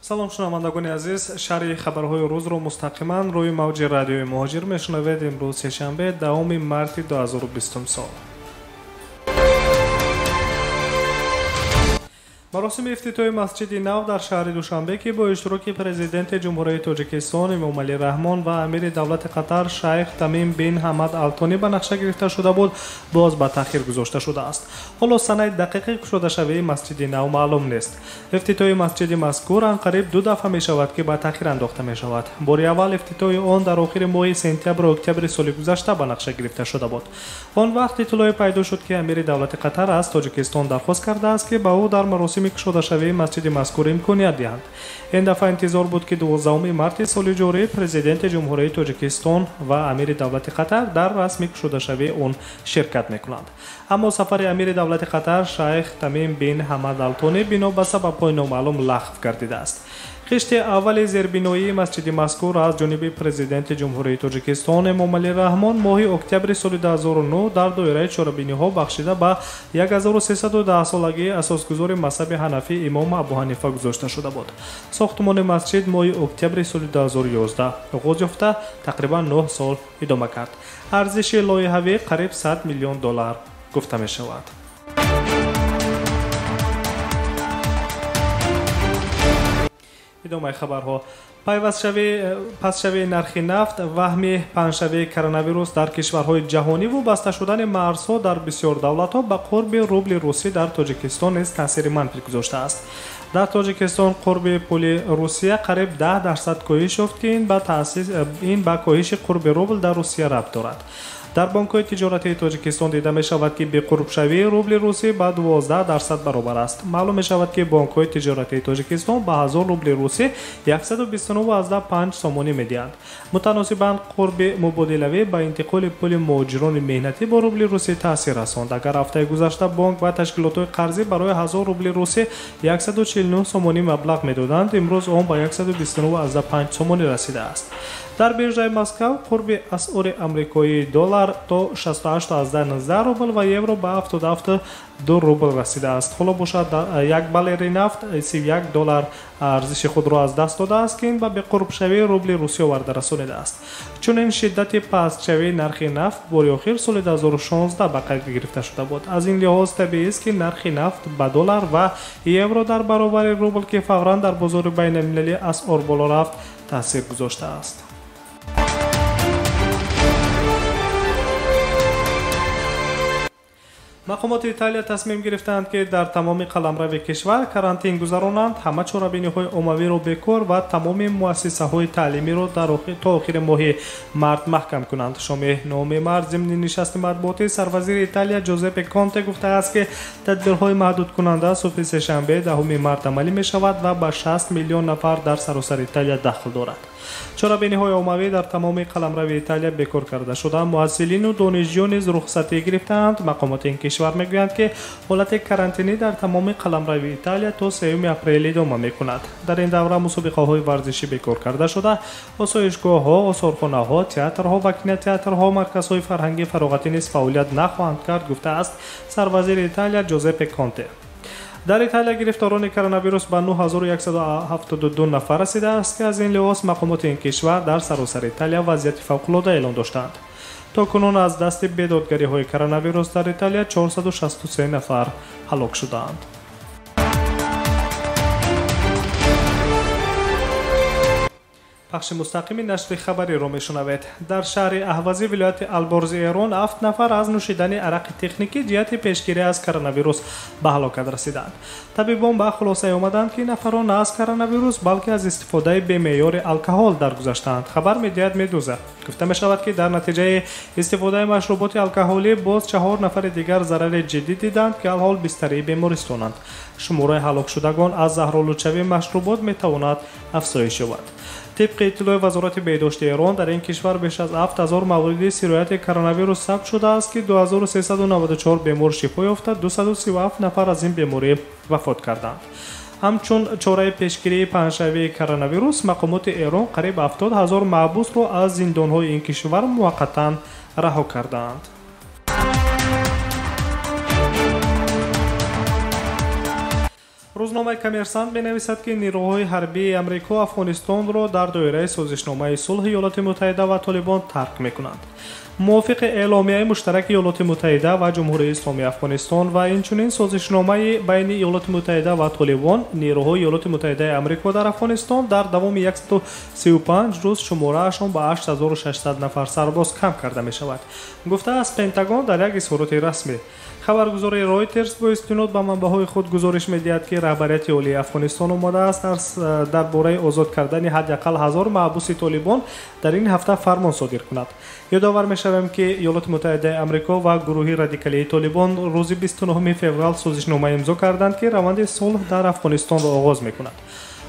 салом шунавандагони азиз, шарҳи хабарҳои рӯзро мустақиман рӯи мавҷи радиои муҳоҷир мешунавед. имрӯз сешанбе 10 марти 2020 сол. маросими ифтитоҳи масҷиди нав дар шаҳри душанбе ки бо иштироки президенти ҷумҳурияи тоҷикистон эмомалӣ раҳмон ва амири давлати қатар шайх Тамим бин Ҳамад Алтонӣ ба нақша гирифта шуда буд, боз ба таъхир гузошта шудааст. ҳоло санаи дақиқи кушодашавии масҷиди нав маълум нест. ифтитоҳи масҷиди мазкур анқариб 2 дафъа мешавад ки ба таъхир андохта мешавад. бори аввал ифтитоҳи он дар охири моҳи сентябр-октябри соли гузашта ба нақша гирифта шуда буд. он вақт иттилоъе пайдо шуд ки амири давлати қатар аз тоҷикистон дархост кардааст ки ба ӯ дар маросими кушодашавии масҷиди мазкур имконият диҳанд. ин дафъа интизор буд ки 12 марти соли ҷорӣ президенти ҷумҳурияи тоҷикистон ва амири давлати қатар дар расми кушодашавии он ширкат мекунанд. аммо сафари амири давлати қатар шайх Тамим бин Ҳамад Алтонӣ бино ба сабабҳои номаълум лағв гардидааст. қишти аввали зербиноии масҷиди мазкур аз ҷониби президенти ҷумҳурияи тоҷикистон эмомалӣ раҳмон моҳи октябри соли 2009 дар доираи чорабиниҳо бахшида ба 1310-солагии асосгузори мазҳаби ҳанафӣ имом Абу Ҳанифа гузошта шуда буд. сохтмони масҷид моҳи октябри соли 2011 оғоз ёфта тақрибан 9 сол идома кард. арзиши лоиҳавӣ қариб $100 миллион гуфта мешавад. идомаи хабарҳо. пастшавии нархи нафт, ваҳми паҳншавии коронавирус дар кишварҳои ҷаҳонӣ вобаста шудани марзҳо дар бисёр давлатҳо ба қурби рубли русӣ дар Тоҷикистон низ таъсири манфӣ гузоштааст. дар Тоҷикистон қурби пули Русия қариб 10% коҳиш ёфт ки ин ба коҳиши қурби рубл дар Русия рабт дорад. дар бонкҳои тиҷоратии Тоҷикистон дида мешавад ки беқурбшавии рубли русӣ ба 12% баробар аст. маълум мешавад ки бонкҳои тиҷоратии Тоҷикистон ба 1000 рубли русӣ 129.5 сомонӣ медиҳанд. мутаносибан қурби мубодилавӣ ба интиқоли пули муҳоҷирони меҳнатӣ бо рубли русӣ таъсир расонд. агар ҳафтаи гузашта бонк ва ташкилотҳои қарзӣ барои 1000 рубли русӣ 149 сомонӣ маблағ медоданд, имрӯз он ба 129.5 сомонӣ расидааст. дар биржаи Москав қурби асъори амрикоии доллар то 68.19 рубл ва евро ба 77.2 рубл расидааст. ҳоло бошад як балери нафт $31 арзиши худро аз даст додааст ки ин ба беқурбшавии рубли русӣ оварда расонидааст. чунин шиддати пастшавии нархи нафт бори охир соли 2016 ба қайд гирифта шуда буд. аз ин лиҳоз табиист ки нархи нафт ба доллар ва евро дар баробари рубл ки фавран дар бозори байналмилалӣ асъор боло рафт таъсир гузоштааст. мақомоти Италия тасмим гирифтанд ки дар тамоми қаламрави кишвар карантин гузаронанд, ҳама чорабиниҳои оммавиро бекор ва тамоми муассисаҳои таълимиро то охири моҳи март маҳкам кунанд. шомеҳноми март зимни нишасти матбуотии сарвазири Италия Ҷозепе Конте гуфтааст ки тадбирҳои маҳдудкунанда субҳи сешанбе 10 март амалӣ мешавад ва ба 60 миллион нафар дар саросари Италия дахл дорад. чорабиниҳои оммавӣ дар тамоми қаламрави Италия бекор карда шуда, муҳассилину донишҷӯ низ рухсатӣ гирифтаанд. мақомоти ин кишвар мегӯянд ки ҳолати карантинӣ дар тамоми қаламрави Италия то 3 апрел идома мекунад. дар ин давра мусобиқаҳои варзишӣ бекор карда шуда, осоишгоҳҳо, осорхонаҳо, театрҳо ва кинотеатрҳо, марказҳои фарҳангӣ фароғати низ фаъолият нахоҳанд кард, гуфтааст сарвазири Италия Ҷозепе Конте. дар Италия гирифторони коронавирус ба 9172 нафар расидааст ки аз ин лиҳоз мақомоти ин кишвар дар саросари Италия вазъияти фавқулода эълон доштаанд. то кунун аз дасти бедодгариҳои коронавирус дар Италия 463 нафар ҳалок шудаанд. бахши мустақими нашри хабариро мешунавед. дар шаҳри аҳвази вилояти Алборзи Эрон 7 нафар аз нӯшидани арақи техникӣ ҷиҳати пешгирӣ аз коронавирус ба ҳалокат расиданд. табибон ба хулосае омаданд ки нафарон на аз коронавирус, балки аз истифодаи бемеъёри алкоҳол даргузаштаанд. хабар медиҳад Медуза. гуфта мешавад ки дар натиҷаи истифодаи машруботи алкоҳолӣ боз 4 нафари дигар зарари ҷиддӣ диданд ки алҳол бистарии бемористонанд. шумораи ҳалокшудагон аз заҳролудшавии машрубот метавонад афзоиш ёбад. طبق اطلاع وزارت بهداشت ایران در این کشور بیش از 7000 مورد سیرایت کرونا ثبت شده است که 2394 بیمار شفا یافته، 237 نفر از این بیماری وفات کردند. همچون چاره پیشگیری پنهشوی کرونا ویروس، مقامات ایران قریب 70000 محبوس را از زندان‌های این کشور موقتا رها کردند. рӯзномаи коммерсант менависад ки нирӯҳои ҳарбии амрико афғонистонро дар доираи созишномаи сулҳи иёлоти муттаҳида ва толибон тарк мекунанд. мувофиқи эъломияи муштараки иёлоти муттаҳида ва ҷумҳурии исломии афғонистон ва инчунин созишномаи байни иёлоти муттаҳида ва толибон, нирӯҳои иёлоти муттаҳидаи амрико дар афғонистон дар давоми 135 рӯз шумораашон ба 8600 нафар сарбоз кам карда мешавад, гуфтааст Пентагон дар як изҳороти расмӣ. хабаргузори Reuters бо истинод ба манбаъҳои худ гузориш медиҳад ки раҳбарияти олии Афғонистон омодааст дар бораи озод кардани ҳадақал 1000 маҳбуси толибон дар ин ҳафта фармон содир кунад. ёдовар мешавем ки иёлоти муттаҳидаи амрико ва гурӯҳи радикалии толибон рӯзи 29 феврал созишнома имзо карданд ки раванди сулҳ дар Афғонистонро оғоз мекунад.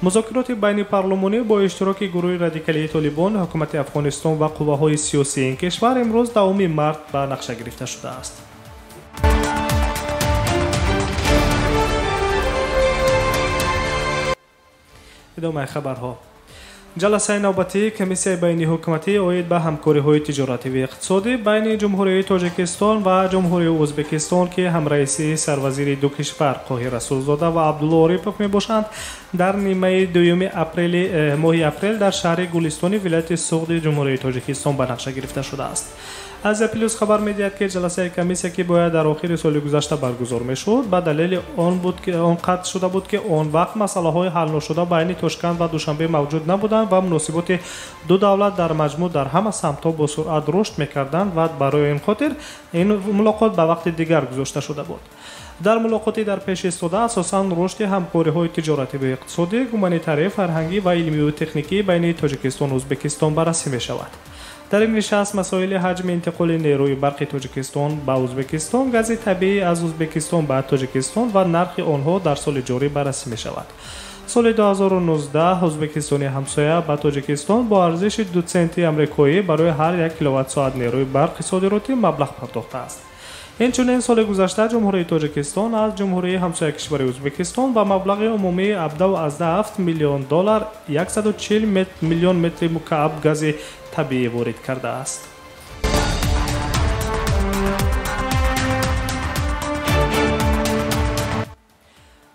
музокироти байни парлумонӣ бо иштироки гурӯҳи радикалии толибон, ҳукумати Афғонистон ва қувваҳои сиёсии ин кишвар имрӯз 2 март ба нақша гирифта шудааст. идомаи хабарҳо. ҷаласаи навбатии комиссияи байни ҳукуматӣ оид ба ҳамкориҳои тиҷоративу иқтисодӣ байни ҷумҳурии Тоҷикистон ва ҷумҳурии Ӯзбекистон ки ҳамраисии сарвазири ду кишвар Қоҳир Расулзода ва Абдулло Орипов мебошанд, дар нимаи 2 моҳи апрел дар шаҳри Гулистони вилояти Суғди ҷумҳурии Тоҷикистон ба нақша гирифта шудааст. Азия плюс хабар медиҳад ки ҷаласаи комиссия ки бояд дар охири соли гузашта баргузор мешуд, ба далели он қатъ шуда буд ки он вақт масъалаҳои ҳалношуда байни Тошканд ва Душанбе мавҷуд набуданд ва муносиботи ду давлат дар маҷмӯъ дар ҳама самтҳо бо суръат рушд мекарданд ва барои ин хотир ин мулоқот ба вақти дигар гузошта шуда буд. дар мулоқоти дар пеш истода асосан рушди ҳамкориҳои тиҷоративу иқтисодӣ, гуманитарӣ, фарҳангӣ ва илмиву техникӣ байни Тоҷикистон ва Ӯзбекистон баррасӣ мешавад. дар ин нишаст масоили ҳаҷми интиқоли нерӯи барқи Тоҷикистон ба Ӯзбекистон, гази табиӣ аз Ӯзбекистон ба Тоҷикистон ва нархи онҳо дар соли ҷорӣ баррасӣ мешавад. соли 2019 ӯзбекистони ҳамсоя ба Тоҷикистон бо арзиши 2 центи амрикоӣ барои ҳар 1 киловаттсоат нерӯи барқи содиротӣ маблағ пардохтааст. инчунин соли гузашта ҷумҳурии Тоҷикистон аз ҷумҳурии ҳамсоя кишвари Ӯзбекистон ба маблағи умумии $7 миллион 140 миллион метри мукааб гази табиӣ ворид кардааст.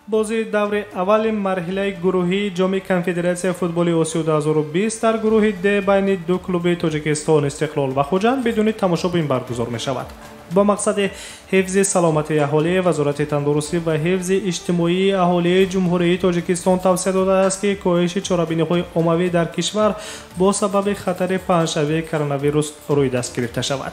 бозии даври аввали марҳилаи гурӯҳии ҷоми Конфедератсияи футболи Осиё 2020 дар гурӯҳи Д байни ду клуби Тоҷикистон, Истиқлол ва Хуҷанд бидуни тамошобин баргузор мешавад. با مقصد حفظ سلامتی اهالی، وزارت تندرستی و حفظ اجتماعی اهالی جمهوری تاجیکستان توصیه داده است که کاهش چرابینی‌های عمومی در کشور با سبب خطر پهن‌شوی کرونا ویروس روی دست گرفته شود.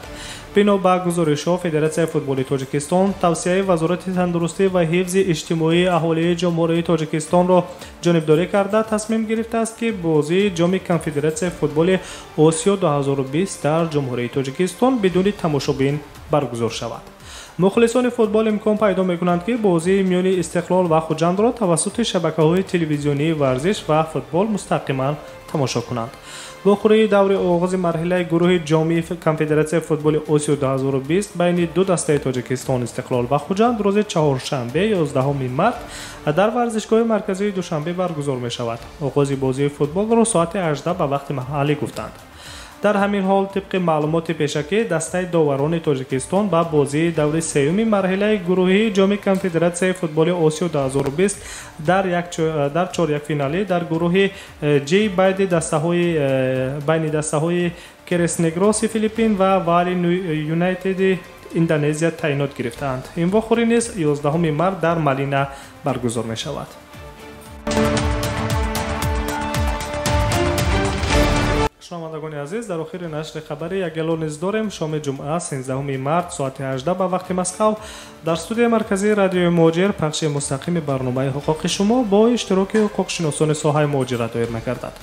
بنا به گزارش‌ها فدراسیون فوتبال تاجیکستان توصیه وزارت تندرستی و حفظ اجتماعی اهالی جمهوری تاجیکستان را جانبداری کرده تصمیم گرفته است که بازی جام کنفدراسیون فوتبال آسیا 2020 در جمهوری تاجیکستان بدون تماشابین برگزار شود. مخلصان فوتبال امکان پیدا می‌کنند که بازی میان استقلال و خوجند را توسط شبکه‌های تلویزیونی ورزش و فوتبال مستقیما تماشا کنند. با خوری دور آغاز مرحله گروه جام کنفدراسیون فوتبال آسیا 2020 بین دو دسته تاجیکستان استقلال و خوجند روز چهارشنبه 11 مارس در ورزشگاه مرکزی دوشنبه برگزار می‌شود. آغاز بازی فوتبال را ساعت 18 به وقت محلی گفتند. در همین حال طبق معلومات پیشکی دسته داوران تاجیکستان با بازی دور سوم مرحله گروهی جام کنفدراسیون فوتبال آسیا 2020 در چهارک فینالی در گروه جی بین دسته‌های کرسنگراس فیلیپین و والی یونایتد اندونزیا تعیینات گرفتند. این واخوری نیز 11 مارس در مالینا برگزار می شود. شنوندگان عزیز، در آخر نشر خبری یک اعلان داریم. شام جمعه 13 مارس ساعت 18 به وقت مسکو در استودیو مرکزی رادیو مهاجر پخش مستقیم برنامه حقوق شما با اشتراک حقوقشناسان ساحه مهاجرت دایر می‌گردد.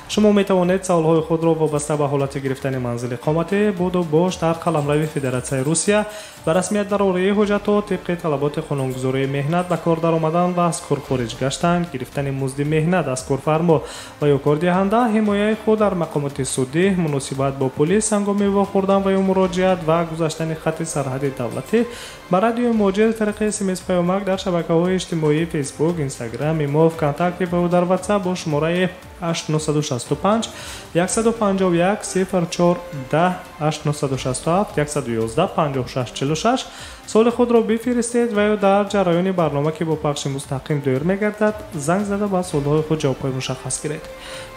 شما می توانید سوال‌های خود را وابسته به حالت گرفتن منزل اقامتی بود و باش در قلمرو فدراسیون روسیه و رسمیت ضروری حجت‌ها طبق طلبات قانونگذاری مهنت به کار درآمدن و از کار خارج گشتن، گرفتن مزد مهنت از کارفرما و یا کاردهنده، حمایت خود در مقامات سودی، مناسبت با پلیس هنگام واخوردن و یا مراجعت و گذشتن خط سرحدی دولتی به رادیو مهاجر طریق اس‌ام پیامک در شبکه‌های اجتماعی فیسبوک، اینستاگرام، ایمو، کانتاکت و در واتساپ با شماره 865 151 0410 867 111 5646 سوال خود را بفرستید و یا در جریان برنامه که با پخش مستقیم دایر می‌گردد زنگ زده با سوال‌های خود جواب‌های مشخص گیرید.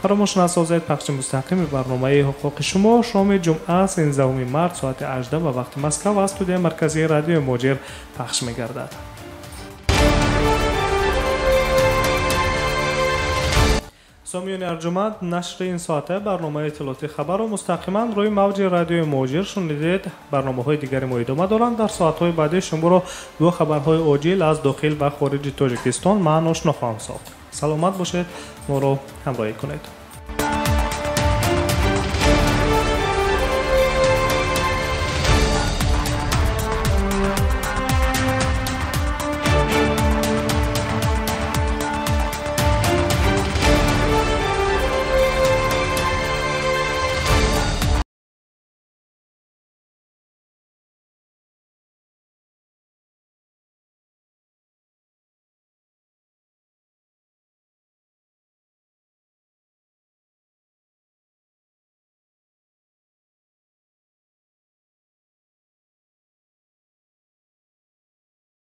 فراموش نسازید پخش مستقیم برنامه حقوق شما شام جمعه 13 مارس ساعت 18 و وقت مسکو از استودیو مرکزی رادیو موجیر پخش می‌گردد. سامیان ارجمند، نشر این ساعته برنامه اطلاعاتی خبر و مستقیما روی موج رادیو موجیر شنیدید. برنامه‌های دیگری ما ادامه دارند. در ساعت‌های بعدی شما را دو خبرهای عاجل از داخل و خارج تاجیکستان من آشنا خواهم ساخت. سلامت باشید، ما را همراهی کنید.